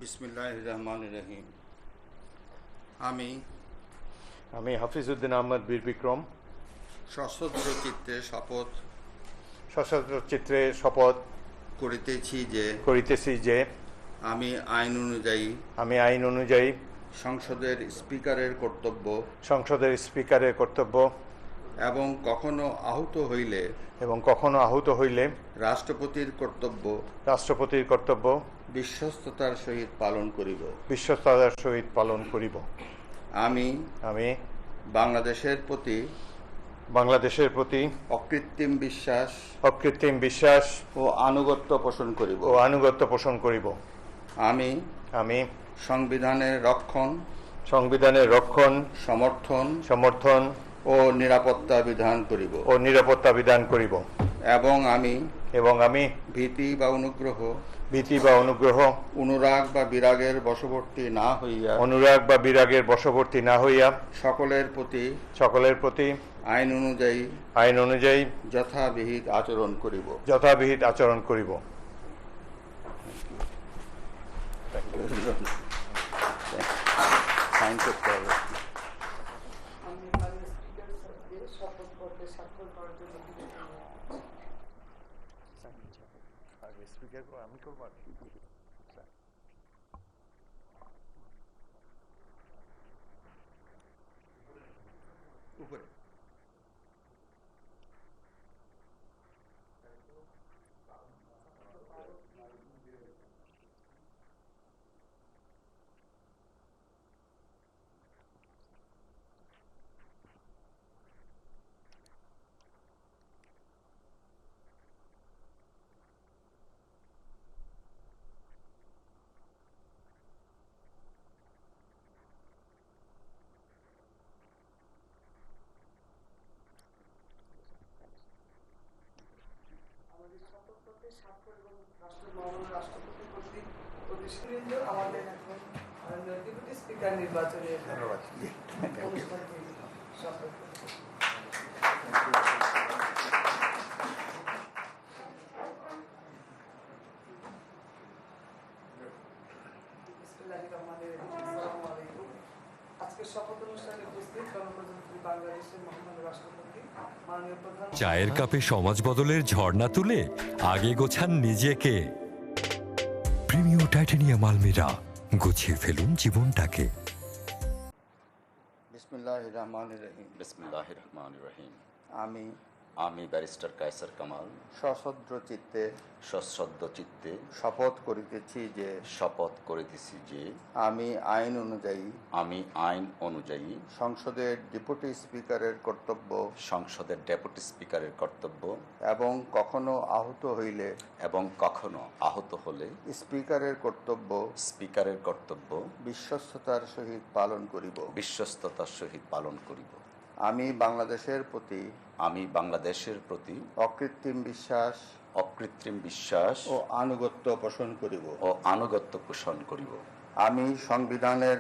বিসমিল্লাহির রহমানির রহিম। আমি আমি হাফিজউদ্দিন আহমদ বীর বিক্রম সশস্ত্র চিত্তে সশস্ত্র চিত্রে শপথ করিতেছি যে আমি আইন অনুযায়ী সংসদের স্পিকারের কর্তব্য এবং কখনো আহত হইলে রাষ্ট্রপতির কর্তব্য বিশ্বস্ততার সহিত পালন করিব। আমি আমি বাংলাদেশের প্রতি অকৃত্রিম বিশ্বাস ও আনুগত্য পোষণ করিব। আমি সংবিধানের রক্ষণ, সমর্থন ও নিরাপত্তা বিধান করিব। এবং আমি ভীতি বা অনুগ্রহ, অনুরাগ বা বিরাগের বশবর্তী না হইয়া সকলের প্রতি আইন অনুযায়ী যথাবিহিত আচরণ করিব। সাইন করতে হবে। আমি করবো উপরে রাষ্ট্রপতি কর্তৃক প্রতিষ্ঠিত আমাদের এখন ডেপুটি স্পিকার নির্বাচনের অনুষ্ঠানটি শপথ আজকের শপথ অনুষ্ঠানে উপস্থিত গণপ্রজাতন্ত্রী বাংলাদেশের মহামান্য রাষ্ট্রপতি মাননীয় প্রধান। চায়ের কাপে সমাজ বদলের ঝর্ণা তুলে আগে গোছান নিজেকে। প্রিমিয়ার টাইটানিয়াম আলমিরা, গুছিয়ে ফেলুন জীবনটাকে। বিসমিল্লাহির রহমানির রহিম। আমি ব্যারিস্টার কায়সার কামাল সশ্রদ্ধ চিত্তে শপথ করিতেছি যে আমি আইন অনুযায়ী সংসদের ডেপুটি স্পিকারের কর্তব্য এবং কখনো আহত হইলে স্পিকারের কর্তব্য বিশ্বস্ততার সহিত পালন করিব। আমি বাংলাদেশের প্রতি অকৃত্রিম বিশ্বাস ও আনুগত্য পোষণ করিব। আমি সংবিধানের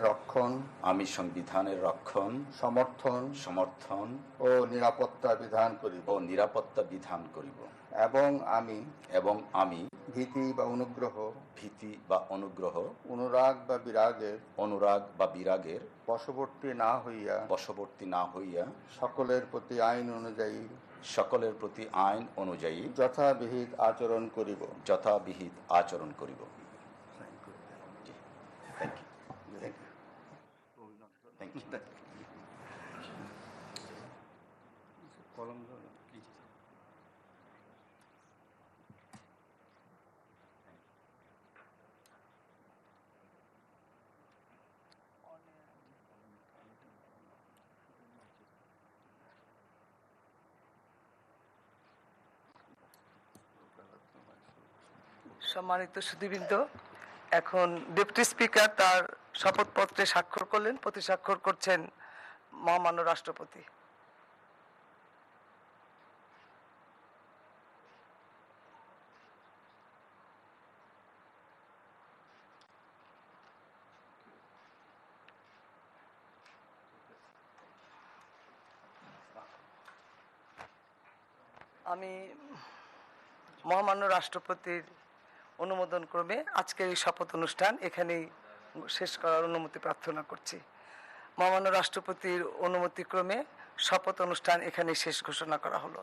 রক্ষণ, সমর্থন ও নিরাপত্তা বিধান করিব। এবং আমি ভীতি বা অনুগ্রহ, অনুরাগ বা বিরাগের বশবর্তী না হইয়া সকলের প্রতি আইন অনুযায়ী যথাবিহিত আচরণ করিব। Thank you. সম্মানিত সুধীবৃন্দ, এখন ডেপুটি স্পিকার তার শপথপত্রে স্বাক্ষর করলেন। প্রতি স্বাক্ষর করছেন মহামান্য রাষ্ট্রপতি। আমি মহামান্য রাষ্ট্রপতির অনুমোদন ক্রমে আজকের এই শপথ অনুষ্ঠান এখানেই শেষ করার অনুমতি প্রার্থনা করছি। মহামান্য রাষ্ট্রপতির অনুমতি ক্রমে শপথ অনুষ্ঠান এখানেই শেষ ঘোষণা করা হলো।